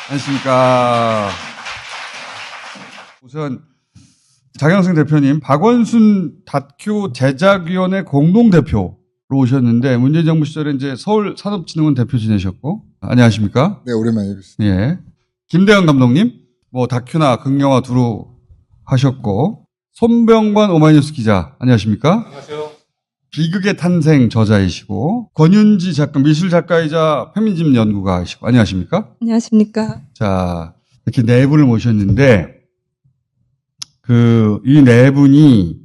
안녕하십니까. 우선 장영승 대표님, 박원순 다큐 제작위원회 공동대표로 오셨는데 문재인 정부 시절에 이제 서울산업진흥원 대표 지내셨고, 안녕하십니까? 네, 오랜만에 뵙습니다. 예. 김대현 감독님, 뭐 다큐나 극영화 두루 하셨고, 손병관 오마이뉴스 기자, 안녕하십니까? 안녕하세요. 비극의 탄생 저자이시고, 권윤지 작가, 미술 작가이자 페미니즘 연구가이시고, 안녕하십니까? 안녕하십니까? 자, 이렇게 네 분을 모셨는데, 이 네 분이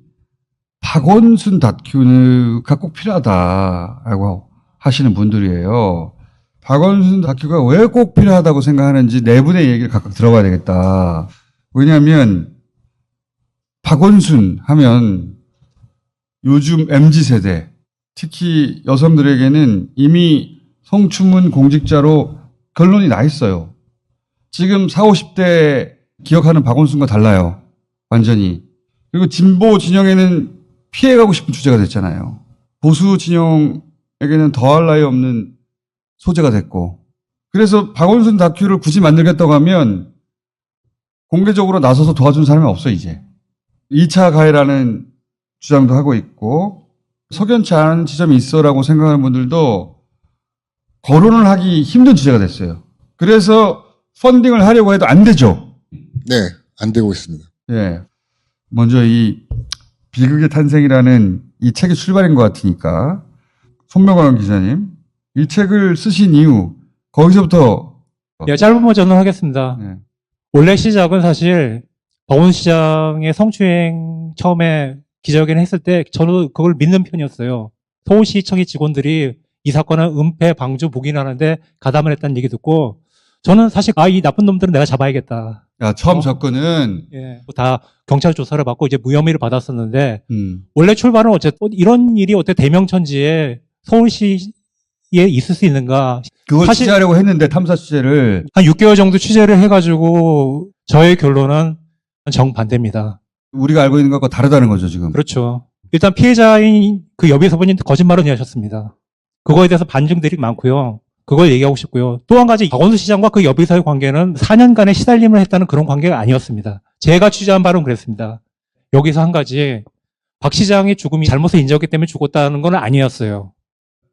박원순 다큐가 꼭 필요하다라고 하시는 분들이에요. 박원순 다큐가 왜 꼭 필요하다고 생각하는지 네 분의 얘기를 각각 들어봐야 되겠다. 왜냐하면 박원순 하면 요즘 MZ세대, 특히 여성들에게는 이미 성추문 공직자로 결론이 나 있어요. 지금 40, 50대 기억하는 박원순과 달라요. 완전히. 그리고 진보 진영에는 피해가고 싶은 주제가 됐잖아요. 보수 진영에게는 더할 나위 없는 소재가 됐고. 그래서 박원순 다큐를 굳이 만들겠다고 하면 공개적으로 나서서 도와준 사람이 없어, 이제. 2차 가해라는 주장도 하고 있고, 석연치 않은 지점이 있어라고 생각하는 분들도 거론을 하기 힘든 주제가 됐어요. 그래서 펀딩을 하려고 해도 안 되죠. 네, 안 되고 있습니다. 예. 먼저 이 비극의 탄생이라는 이 책이 출발인 것 같으니까, 손명관 기자님, 이 책을 쓰신 이유, 거기서부터. 네, 짧은 버전을 하겠습니다. 네. 원래 시작은 사실 박원순 시장의 성추행 처음에 기자회견을 했을 때 저는 그걸 믿는 편이었어요. 서울시청의 직원들이 이 사건은 은폐 방조 복인하는데 가담을 했다는 얘기 듣고 저는 사실 이 나쁜 놈들은 내가 잡아야겠다. 처음 접근은. 예, 다 경찰 조사를 받고 이제 무혐의를 받았었는데 원래 출발은 어쨌든 이런 일이 어떻게 대명천지에 서울시에 있을 수 있는가. 그걸 사실 취재하려고 했는데, 탐사 취재를. 한 6개월 정도 취재를 해가지고 저의 결론은 정반대입니다. 우리가 알고 있는 것과 다르다는 거죠, 지금. 그렇죠. 일단 피해자인 그 여비서분이 거짓말을 하셨습니다. 그거에 대해서 반증들이 많고요. 그걸 얘기하고 싶고요. 또 한 가지, 박원순 시장과 그 여비서의 관계는 4년간의 시달림을 했다는 그런 관계가 아니었습니다. 제가 취재한 바는 그랬습니다. 여기서 한 가지, 박 시장의 죽음이 잘못을 인정했기 때문에 죽었다는 건 아니었어요.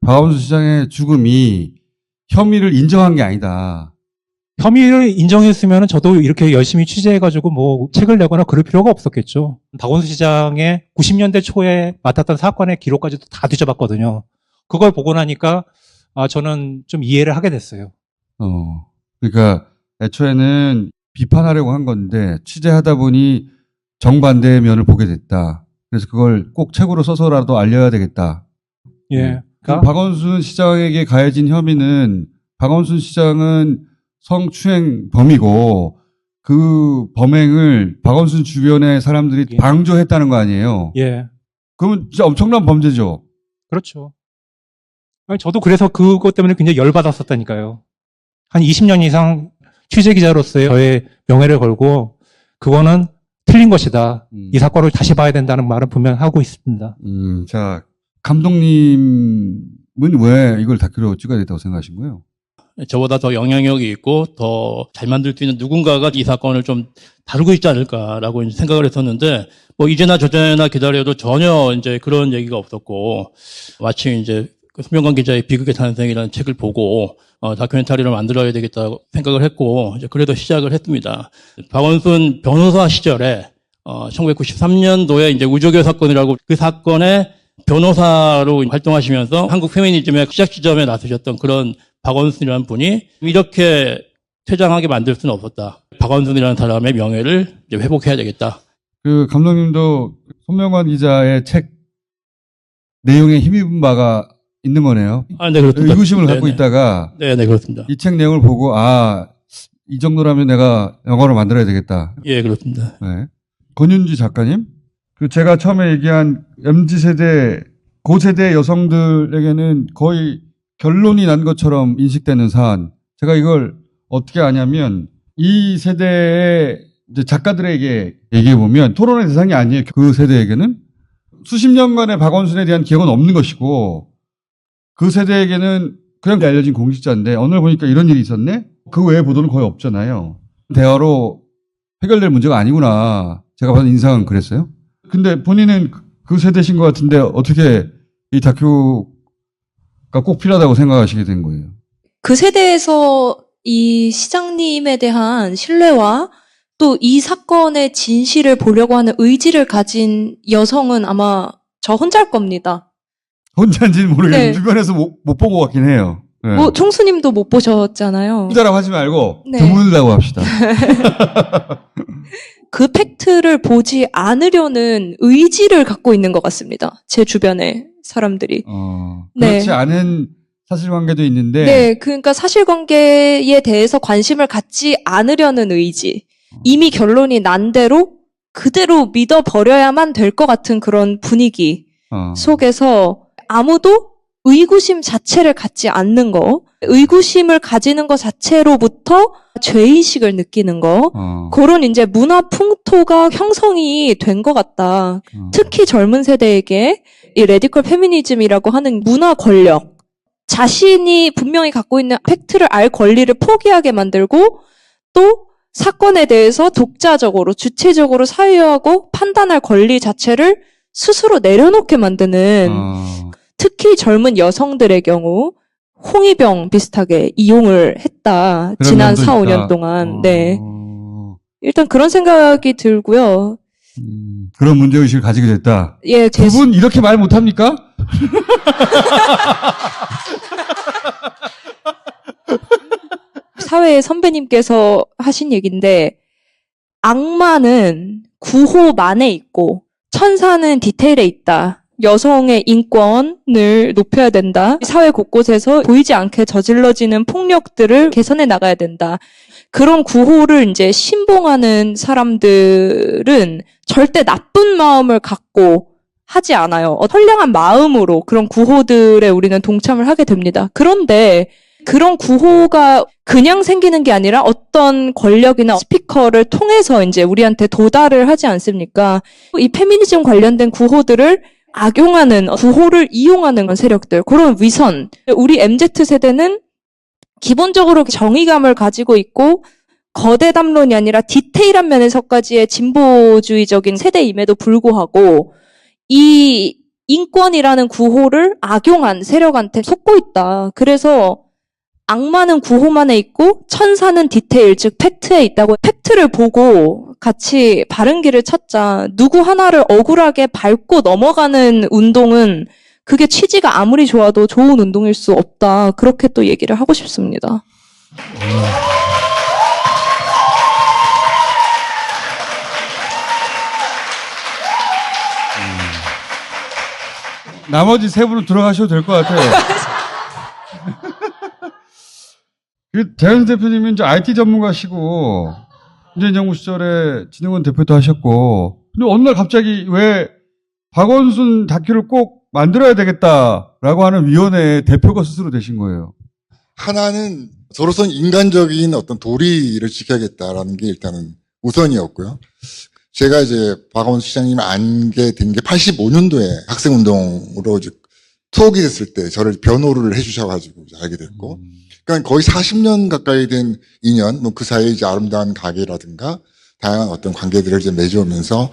박원순 시장의 죽음이 혐의를 인정한 게 아니다. 혐의를 인정했으면 저도 이렇게 열심히 취재해가지고 뭐 책을 내거나 그럴 필요가 없었겠죠. 박원순 시장의 90년대 초에 맡았던 사건의 기록까지도 다 뒤져봤거든요. 그걸 보고 나니까 저는 좀 이해를 하게 됐어요. 그러니까 애초에는 비판하려고 한 건데 취재하다 보니 정반대의 면을 보게 됐다. 그래서 그걸 꼭 책으로 써서라도 알려야 되겠다. 예. 그러니까 박원순 시장에게 가해진 혐의는 박원순 시장은 성추행 범이고 그 범행을 박원순 주변의 사람들이 예. 방조했다는 거 아니에요? 예. 그러면 진짜 엄청난 범죄죠. 그렇죠. 저도 그래서 그것 때문에 굉장히 열받았었다니까요. 한 20년 이상 취재 기자로서의 저의 명예를 걸고 그거는 틀린 것이다. 이 사건을 다시 봐야 된다는 말은 분명 하고 있습니다. 자, 감독님은 왜 이걸 다큐로 찍어야 된다고 생각하신 거예요? 저보다 더 영향력이 있고 더 잘 만들 수 있는 누군가가 이 사건을 좀 다루고 있지 않을까라고 이제 생각을 했었는데, 뭐 이제나 저제나 기다려도 전혀 이제 그런 얘기가 없었고, 마침 이제 손명관 기자의 비극의 탄생이라는 책을 보고 다큐멘터리를 만들어야 되겠다고 생각을 했고, 이제 그래도 시작을 했습니다. 박원순 변호사 시절에 1993년도에 이제 우조교 사건이라고 그 사건의 변호사로 활동하시면서 한국 페미니즘의 시작 지점에 나서셨던 그런 박원순이라는 분이 이렇게 퇴장하게 만들 수는 없었다. 박원순이라는 사람의 명예를 이제 회복해야 되겠다. 그 감독님도 손명관 기자의 책 내용에 힘입은 바가 있는 거네요. 네, 그렇습니다. 의구심을 네네. 갖고 있다가 네, 그렇습니다. 이 책 내용을 보고 이 정도라면 내가 영화로 만들어야 되겠다. 예, 그렇습니다. 네. 권윤지 작가님, 제가 처음에 얘기한 MZ세대, 고세대 여성들에게는 거의 결론이 난 것처럼 인식되는 사안. 제가 이걸 어떻게 아냐면 이 세대의 이제 작가들에게 얘기해 보면 토론의 대상이 아니에요. 그 세대에게는 수십 년간의 박원순에 대한 기억은 없는 것이고 그 세대에게는 그냥 알려진 공직자인데 오늘 보니까 이런 일이 있었네? 그 외의 보도는 거의 없잖아요. 대화로 해결될 문제가 아니구나. 제가 받은 인상은 그랬어요. 근데 본인은 그 세대신 것 같은데 어떻게 이 다큐가 꼭 필요하다고 생각하시게 된 거예요? 그 세대에서 이 시장님에 대한 신뢰와 또 이 사건의 진실을 보려고 하는 의지를 가진 여성은 아마 저 혼자일 겁니다. 혼자인지는 모르겠는데 네. 주변에서 못 본 것 같긴 해요. 네. 뭐 총수님도 못 보셨잖아요. 혼자라고 하지 말고 네. 드물다고 합시다. 그 팩트를 보지 않으려는 의지를 갖고 있는 것 같습니다. 제 주변의 사람들이. 그렇지 네. 않은 사실관계도 있는데 네, 그러니까 사실관계에 대해서 관심을 갖지 않으려는 의지. 이미 결론이 난 대로 그대로 믿어버려야만 될 것 같은 그런 분위기 속에서 아무도 의구심 자체를 갖지 않는 거, 의구심을 가지는 것 자체로부터 죄의식을 느끼는 거, 그런 이제 문화 풍토가 형성이 된 것 같다. 특히 젊은 세대에게 이 레디컬 페미니즘이라고 하는 문화 권력, 자신이 분명히 갖고 있는 팩트를 알 권리를 포기하게 만들고 또 사건에 대해서 독자적으로, 주체적으로 사유하고 판단할 권리 자체를 스스로 내려놓게 만드는 특히 젊은 여성들의 경우 홍위병 비슷하게 이용을 했다. 지난 4, 5년 동안. 네. 일단 그런 생각이 들고요. 그런 문제의식을 가지게 됐다. 예, 두 분 이렇게 말 못합니까? 사회의 선배님께서 하신 얘기인데 악마는 구호만에 있고 천사는 디테일에 있다. 여성의 인권을 높여야 된다. 사회 곳곳에서 보이지 않게 저질러지는 폭력들을 개선해 나가야 된다. 그런 구호를 이제 신봉하는 사람들은 절대 나쁜 마음을 갖고 하지 않아요. 선량한 마음으로 그런 구호들에 우리는 동참을 하게 됩니다. 그런데 그런 구호가 그냥 생기는 게 아니라 어떤 권력이나 스피커를 통해서 이제 우리한테 도달을 하지 않습니까? 이 페미니즘 관련된 구호들을 악용하는, 구호를 이용하는 세력들, 그런 위선. 우리 MZ세대는 기본적으로 정의감을 가지고 있고 거대 담론이 아니라 디테일한 면에서까지의 진보주의적인 세대임에도 불구하고 이 인권이라는 구호를 악용한 세력한테 속고 있다. 그래서 악마는 구호만에 있고 천사는 디테일, 즉 팩트에 있다고 팩트를 보고 같이 바른 길을 찾자. 누구 하나를 억울하게 밟고 넘어가는 운동은 그게 취지가 아무리 좋아도 좋은 운동일 수 없다. 그렇게 또 얘기를 하고 싶습니다. 나머지 세 분은 들어가셔도 될 것 같아요. 대현 대표님은 이제 IT 전문가시고 문재인 정부 시절에 진흥원 대표도 하셨고 근데 어느 날 갑자기 왜 박원순 다큐를 꼭 만들어야 되겠다라고 하는 위원회의 대표가 스스로 되신 거예요. 하나는 저로서는 인간적인 어떤 도리를 지켜야겠다라는 게 일단은 우선이었고요. 제가 이제 박원순 시장님을 알게 된 게 85년도에 학생운동으로 이제 투옥이 됐을 때 저를 변호를 해주셔가지고 알게 됐고, 그러니까 거의 40년 가까이 된 인연, 뭐 그 사이에 이제 아름다운 가게라든가 다양한 어떤 관계들을 이제 맺어오면서,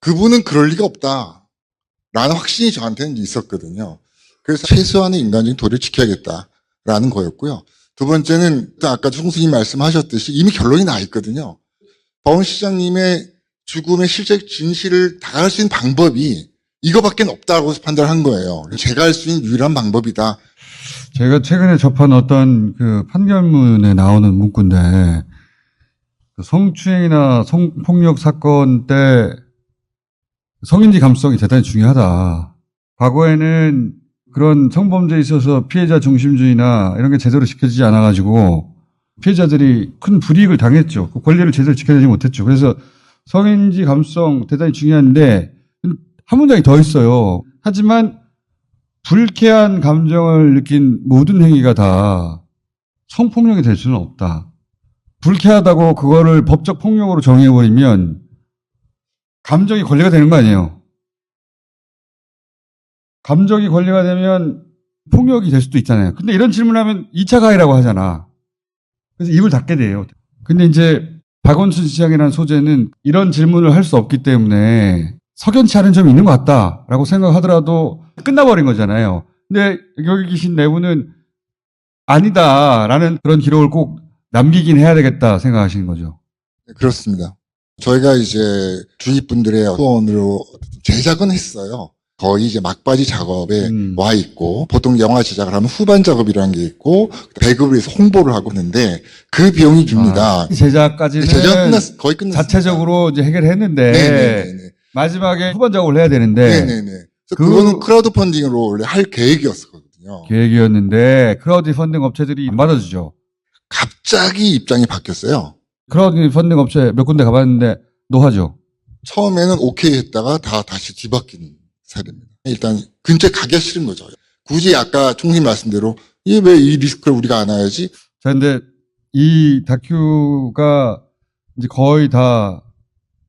그분은 그럴 리가 없다라는 확신이 저한테는 있었거든요. 그래서 최소한의 인간적인 도리를 지켜야겠다라는 거였고요. 두 번째는 아까 총수님 말씀하셨듯이 이미 결론이 나 있거든요. 박원순 시장님의 죽음의 실제 진실을 다가갈 수 있는 방법이 이거밖에 없다고 판단한 거예요. 제가 할 수 있는 유일한 방법이다. 제가 최근에 접한 어떤 그 판결문에 나오는 문구인데, 성추행이나 성폭력 사건 때 성인지 감수성이 대단히 중요하다. 과거에는 그런 성범죄에 있어서 피해자 중심주의나 이런 게 제대로 지켜지지 않아가지고 피해자들이 큰 불이익을 당했죠. 그 권리를 제대로 지켜내지 못했죠. 그래서 성인지 감수성 대단히 중요한데 한 문장이 더 있어요. 하지만 불쾌한 감정을 느낀 모든 행위가 다 성폭력이 될 수는 없다. 불쾌하다고 그거를 법적 폭력으로 정해버리면 감정이 권리가 되는 거 아니에요. 감정이 권리가 되면 폭력이 될 수도 있잖아요. 근데 이런 질문하면 2차 가해라고 하잖아. 그래서 입을 닫게 돼요. 근데 이제 박원순 시장이라는 소재는 이런 질문을 할 수 없기 때문에 석연치 않은 점이 있는 것 같다라고 생각하더라도 끝나버린 거잖아요. 근데 여기 계신 내부는 아니다라는 그런 기록을 꼭 남기긴 해야 되겠다 생각하시는 거죠. 네, 그렇습니다. 저희가 이제 주위 분들의 후원으로 제작은 했어요. 거의 이제 막바지 작업에 와 있고, 보통 영화 제작을 하면 후반 작업이라는 게 있고, 배급을 해서 홍보를 하고 있는데, 그 비용이 듭니다. 제작까지는 제작 거의 끝났습니다. 자체적으로 이제 해결했는데, 네네네. 마지막에 후반 작업을 해야 되는데, 네네네. 그거는 크라우드 펀딩으로 원래 할 계획이었거든요. 계획이었는데, 크라우드 펀딩 업체들이 안 받아주죠. 갑자기 입장이 바뀌었어요. 크라우드 펀딩 업체 몇 군데 가봤는데, 노하죠. 처음에는 오케이 했다가 다시 뒤바뀐 사례입니다. 일단 근처에 가기가 싫은 거죠. 굳이 아까 총수님 말씀대로 왜 이 리스크를 우리가 안아야지? 자, 근데 이 다큐가 이제 거의 다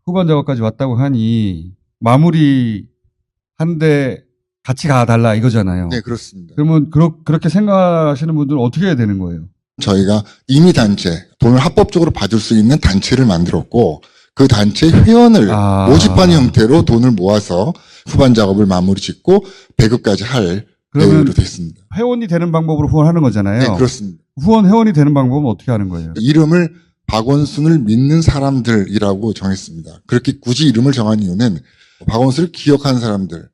후반 작업까지 왔다고 하니 마무리 한데 같이 가달라 이거잖아요. 네, 그렇습니다. 그러면 그렇게 생각하시는 분들은 어떻게 해야 되는 거예요? 저희가 이미 단체, 돈을 합법적으로 받을 수 있는 단체를 만들었고 그 단체 회원을 모집하는 형태로 돈을 모아서 후반 작업을 마무리 짓고 배급까지 할 계획으로 됐습니다. 회원이 되는 방법으로 후원하는 거잖아요. 네, 그렇습니다. 회원이 되는 방법은 어떻게 하는 거예요? 이름을 박원순을 믿는 사람들이라고 정했습니다. 그렇게 굳이 이름을 정한 이유는 박원순을 기억하는 사람들.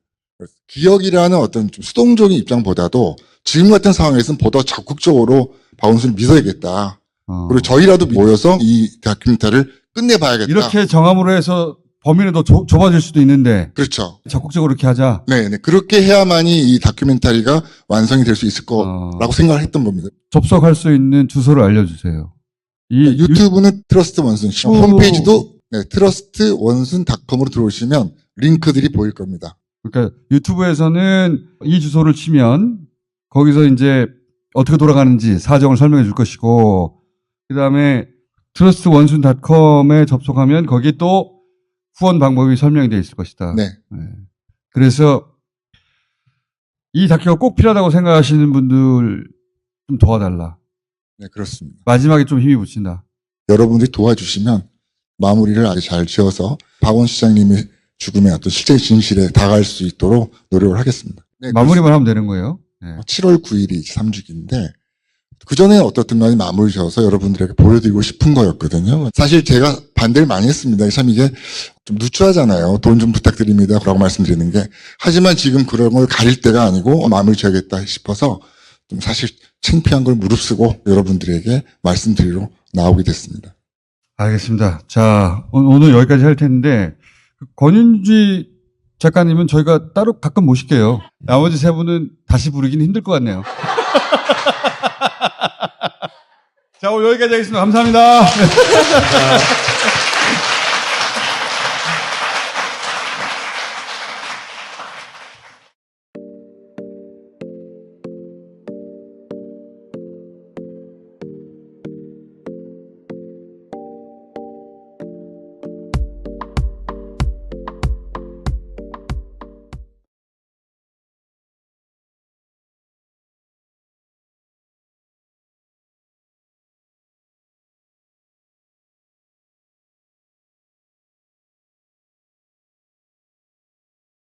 기억이라는 어떤 좀 수동적인 입장보다도 지금 같은 상황에서는 보다 적극적으로 박원순을 믿어야겠다. 그리고 저희라도 모여서 이 다큐멘터리를 끝내봐야겠다. 이렇게 정함으로 해서 범위는 더 좁아질 수도 있는데. 그렇죠. 적극적으로 이렇게 하자. 네. 그렇게 해야만이 이 다큐멘터리가 완성이 될 수 있을 거라고 생각을 했던 겁니다. 접속할 수 있는 주소를 알려주세요. 유튜브는 트러스트 원순, 홈페이지도 trust원순.com으로 들어오시면 링크들이 보일 겁니다. 그러니까 유튜브에서는 이 주소를 치면 거기서 이제 어떻게 돌아가는지 사정을 설명해 줄 것이고, 그 다음에 trust원순.com에 접속하면 거기에 또 후원 방법이 설명이 되어 있을 것이다. 네. 그래서 이 다큐가 꼭 필요하다고 생각하시는 분들 좀 도와달라. 네, 그렇습니다. 마지막에 좀 힘이 붙인다. 여러분들이 도와주시면 마무리를 아주 잘 지어서 박원 시장님의 죽음의 어떤 실제 진실에 다가갈 수 있도록 노력을 하겠습니다. 네, 마무리만 하면 되는 거예요. 네. 7월 9일이 3주기인데 그전에 어떻든 간에 마무리 지어서 여러분들에게 보여드리고 싶은 거였거든요. 사실 제가 반대를 많이 했습니다. 참 이게 좀 누추하잖아요. 돈 좀 부탁드립니다. 라고 말씀드리는 게. 하지만 지금 그런 걸 가릴 때가 아니고 마무리 지어야겠다 싶어서 좀 사실 창피한 걸 무릅쓰고 여러분들에게 말씀드리러 나오게 됐습니다. 알겠습니다. 자, 오늘 여기까지 할 텐데, 권윤지 작가님은 저희가 따로 가끔 모실게요. 나머지 세 분은 다시 부르긴 힘들 것 같네요. 자, 오늘 여기까지 하겠습니다. 감사합니다.